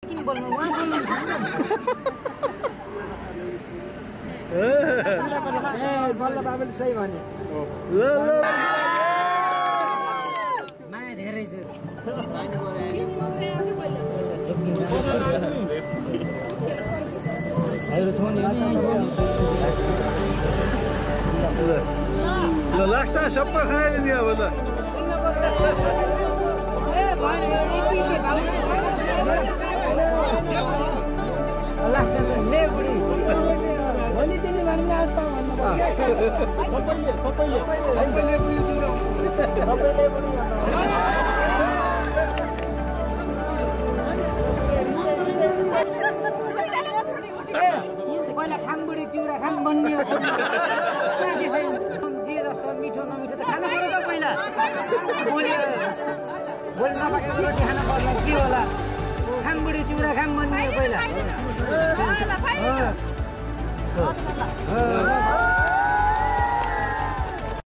किन बोल्नु उहाँ बोल्नु बल्ल बाबुले सही भने ल ल माया धेरै छ ल लाग्छ सबै खायो नि अब त पहिला खामबुडी चिउरा खाम बनियो जे जस्तो मिठो नमिठो त खानु पर्यो त पहिला भोलि नपाकेको रोटी खानु पर्छ के होला खामबुडी चिउरा खाम बनियो पहिला